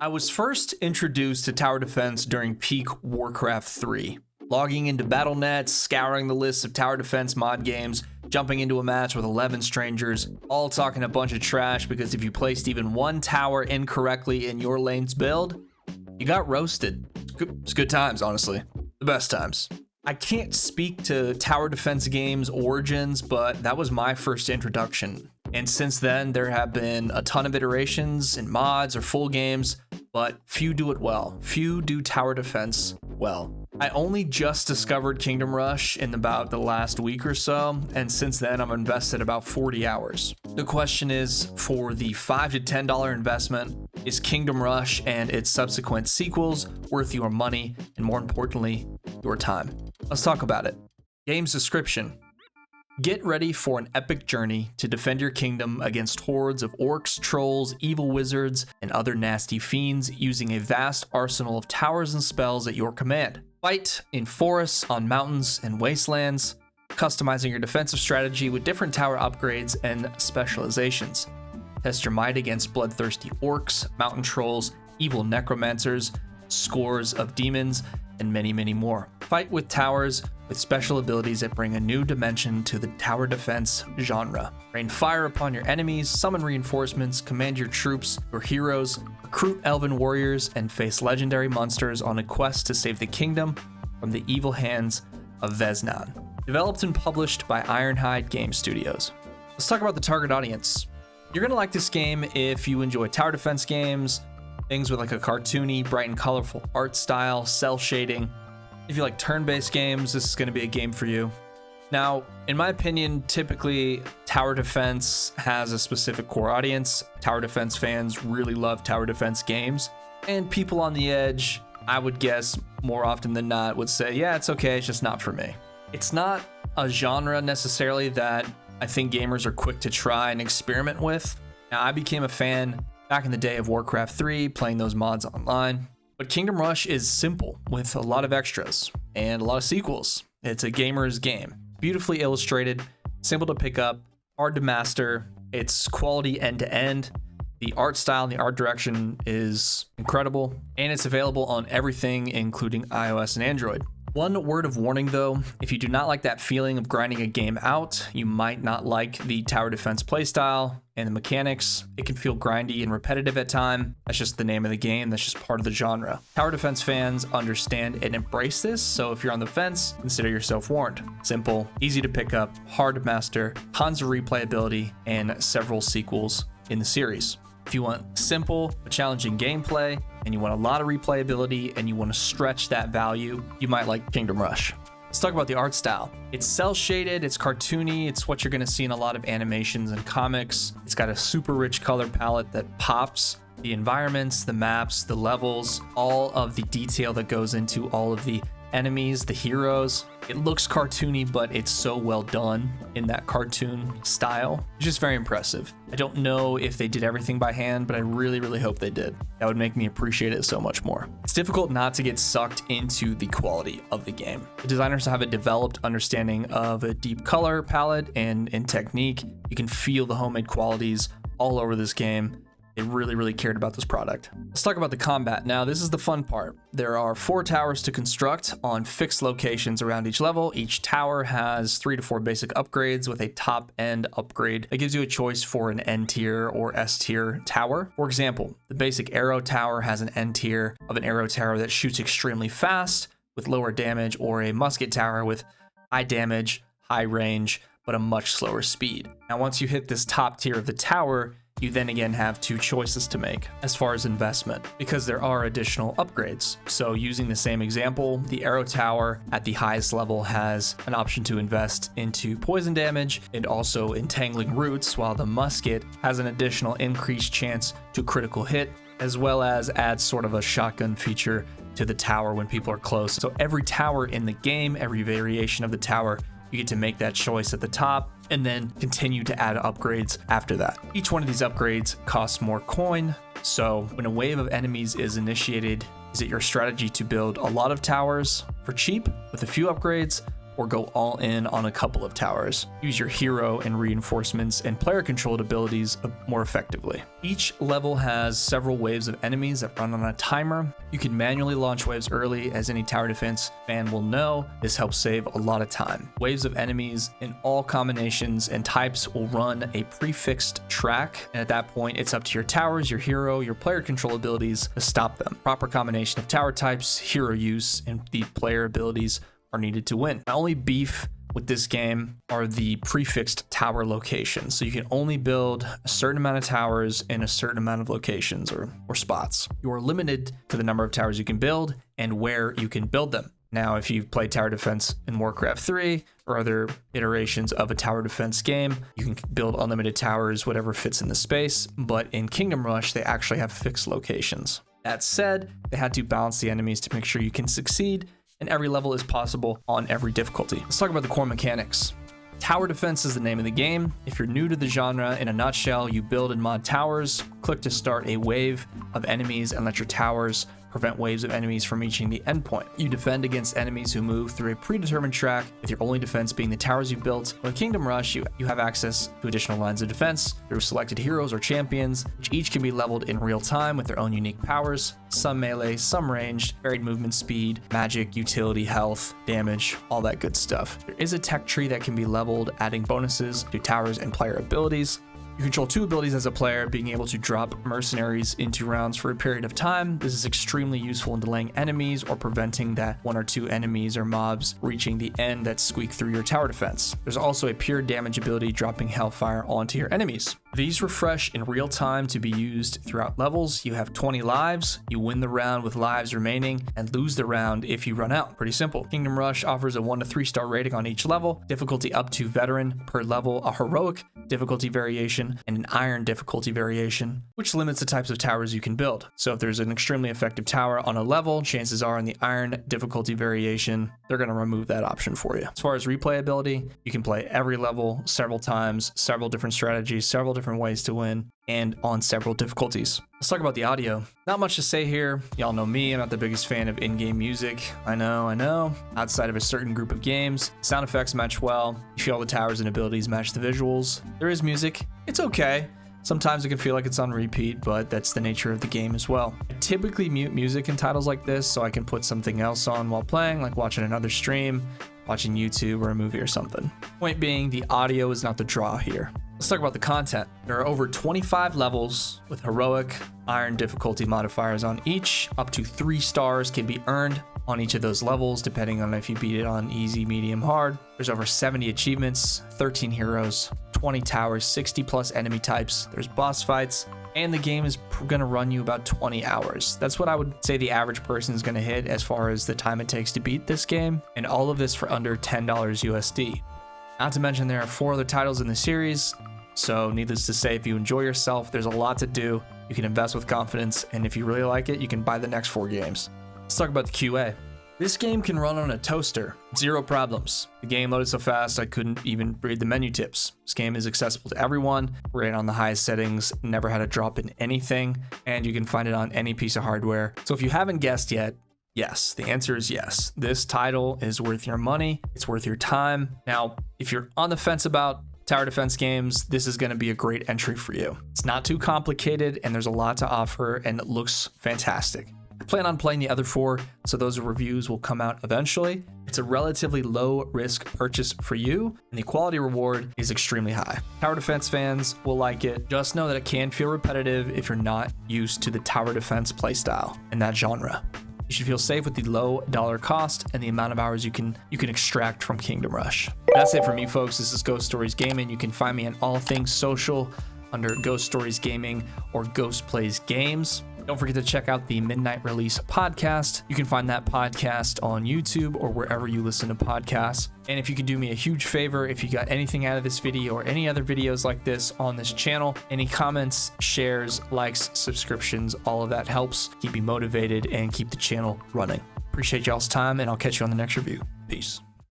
I was first introduced to tower defense during peak Warcraft 3. Logging into BattleNet, scouring the list of tower defense mod games, jumping into a match with 11 strangers, all talking a bunch of trash because if you placed even one tower incorrectly in your lane's build, you got roasted. It's good times, honestly. The best times. I can't speak to tower defense games' origins, but that was my first introduction. And since then, there have been a ton of iterations and mods or full games, but few do it well. Few do tower defense well. I only just discovered Kingdom Rush in about the last week or so, and since then I've invested about 40 hours. The question is, for the $5 to $10 investment, is Kingdom Rush and its subsequent sequels worth your money, and more importantly, your time? Let's talk about it. Game's description. Get ready for an epic journey to defend your kingdom against hordes of orcs, trolls, evil wizards, and other nasty fiends using a vast arsenal of towers and spells at your command. Fight in forests, on mountains, and wastelands, customizing your defensive strategy with different tower upgrades and specializations. Test your might against bloodthirsty orcs, mountain trolls, evil necromancers, scores of demons, and many, many more. Fight with towers with special abilities that bring a new dimension to the tower defense genre. Rain fire upon your enemies, summon reinforcements, command your troops, your heroes, recruit elven warriors, and face legendary monsters on a quest to save the kingdom from the evil hands of Vesnan. Developed and published by Ironhide Game Studios. Let's talk about the target audience. You're gonna like this game if you enjoy tower defense games, things with like a cartoony, bright and colorful art style, cell shading. If you like turn-based games, this is going to be a game for you. Now, in my opinion, typically tower defense has a specific core audience. Tower defense fans really love tower defense games, and people on the edge, I would guess more often than not, would say, yeah, it's okay, it's just not for me. It's not a genre necessarily that I think gamers are quick to try and experiment with. Now, I became a fan back in the day of Warcraft 3, playing those mods online. But Kingdom Rush is simple, with a lot of extras and a lot of sequels. It's a gamer's game. Beautifully illustrated, simple to pick up, hard to master. It's quality end to end. The art style and the art direction is incredible, and it's available on everything, including iOS and Android. One word of warning though, if you do not like that feeling of grinding a game out, you might not like the tower defense playstyle and the mechanics. It can feel grindy and repetitive at times. That's just the name of the game, that's just part of the genre. Tower defense fans understand and embrace this, so if you're on the fence, consider yourself warned. Simple, easy to pick up, hard to master, tons of replayability, and several sequels in the series. If you want simple but challenging gameplay, and you want a lot of replayability, and you want to stretch that value, you might like Kingdom Rush. Let's talk about the art style. It's cell shaded, it's cartoony, it's what you're going to see in a lot of animations and comics. It's got a super rich color palette that pops. The environments, the maps, the levels, all of the detail that goes into all of the enemies, the heroes. It looks cartoony, but it's so well done in that cartoon style. It's just very impressive. I don't know if they did everything by hand, but I really, really hope they did. That would make me appreciate it so much more. It's difficult not to get sucked into the quality of the game. The designers have a developed understanding of a deep color palette and technique. You can feel the homemade qualities all over this game. They really, really cared about this product. Let's talk about the combat. Now, this is the fun part. There are 4 towers to construct on fixed locations around each level. Each tower has 3 to 4 basic upgrades with a top end upgrade that gives you a choice for an N tier or S tier tower. For example, the basic arrow tower has an N tier of an arrow tower that shoots extremely fast with lower damage, or a musket tower with high damage, high range, but a much slower speed. Now, once you hit this top tier of the tower, you then again have 2 choices to make as far as investment, because there are additional upgrades. So using the same example, the arrow tower at the highest level has an option to invest into poison damage and also entangling roots, while the musket has an additional increased chance to critical hit, as well as adds sort of a shotgun feature to the tower when people are close. So every tower in the game, every variation of the tower, you get to make that choice at the top and then continue to add upgrades after that. Each one of these upgrades costs more coin, so when a wave of enemies is initiated, is it your strategy to build a lot of towers for cheap with a few upgrades, or go all in on a couple of towers. Use your hero and reinforcements and player controlled abilities more effectively. Each level has several waves of enemies that run on a timer. You can manually launch waves early, as any tower defense fan will know. This helps save a lot of time. Waves of enemies in all combinations and types will run a prefixed track, and at that point it's up to your towers, your hero, your player control abilities to stop them. Proper combination of tower types, hero use, and the player abilities are needed to win. My only beef with this game are the prefixed tower locations. So you can only build a certain amount of towers in a certain amount of locations or spots. You are limited to the number of towers you can build and where you can build them. Now, if you've played tower defense in Warcraft 3 or other iterations of a tower defense game, you can build unlimited towers, whatever fits in the space. But in Kingdom Rush, they actually have fixed locations. That said, they had to balance the enemies to make sure you can succeed, and every level is possible on every difficulty. Let's talk about the core mechanics. Tower defense is the name of the game. If you're new to the genre, in a nutshell, you build and mod towers, click to start a wave of enemies, and let your towers prevent waves of enemies from reaching the endpoint. You defend against enemies who move through a predetermined track, with your only defense being the towers you built. With Kingdom Rush, you have access to additional lines of defense through selected heroes or champions, which each can be leveled in real time with their own unique powers. Some melee, some ranged, varied movement speed, magic, utility, health, damage, all that good stuff. There is a tech tree that can be leveled, adding bonuses to towers and player abilities. You control two abilities as a player, being able to drop mercenaries into rounds for a period of time. This is extremely useful in delaying enemies or preventing that one or two enemies or mobs reaching the end that squeak through your tower defense. There's also a pure damage ability, dropping hellfire onto your enemies. These refresh in real time to be used throughout levels. You have 20 lives, you win the round with lives remaining, and lose the round if you run out. Pretty simple. Kingdom Rush offers a 1 to 3 star rating on each level, difficulty up to veteran per level, a heroic difficulty variation, and an iron difficulty variation, which limits the types of towers you can build. So if there's an extremely effective tower on a level, chances are in the iron difficulty variation, they're going to remove that option for you. As far as replayability, you can play every level several times, several different strategies, several different ways to win, and on several difficulties. Let's talk about the audio. Not much to say here. Y'all know me, I'm not the biggest fan of in-game music. I know. Outside of a certain group of games, sound effects match well. You feel the towers and abilities match the visuals. There is music. It's okay. Sometimes it can feel like it's on repeat, but that's the nature of the game as well. I typically mute music in titles like this so I can put something else on while playing, like watching another stream, watching YouTube or a movie or something. Point being, the audio is not the draw here. Let's talk about the content. There are over 25 levels with heroic, iron difficulty modifiers on each. Up to 3 stars can be earned on each of those levels, depending on if you beat it on easy, medium, hard. There's over 70 achievements, 13 heroes, 20 towers, 60 plus enemy types. There's boss fights, and the game is gonna run you about 20 hours. That's what I would say the average person is gonna hit as far as the time it takes to beat this game, and all of this for under $10 USD. Not to mention there are 4 other titles in the series, so needless to say, if you enjoy yourself, there's a lot to do. You can invest with confidence, and if you really like it, you can buy the next 4 games. Let's talk about the QA. This game can run on a toaster, 0 problems. The game loaded so fast I couldn't even read the menu tips. This game is accessible to everyone, ran on the highest settings, never had a drop in anything, and you can find it on any piece of hardware. So if you haven't guessed yet, yes, the answer is yes. This title is worth your money, it's worth your time. Now, if you're on the fence about tower defense games, this is going to be a great entry for you. It's not too complicated, and there's a lot to offer, and it looks fantastic. I plan on playing the other 4, so those reviews will come out eventually. It's a relatively low risk purchase for you, and the quality reward is extremely high. Tower defense fans will like it. Just know that it can feel repetitive if you're not used to the tower defense playstyle in that genre. You should feel safe with the low dollar cost and the amount of hours you can extract from Kingdom Rush. That's it for me, folks. This is Ghost Stories Gaming. You can find me on all things social under Ghost Stories Gaming or Ghost Plays Games. Don't forget to check out the Midnight Release podcast. You can find that podcast on YouTube or wherever you listen to podcasts. And if you can do me a huge favor, if you got anything out of this video or any other videos like this on this channel, any comments, shares, likes, subscriptions, all of that helps keep me motivated and keep the channel running. Appreciate y'all's time, and I'll catch you on the next review. Peace.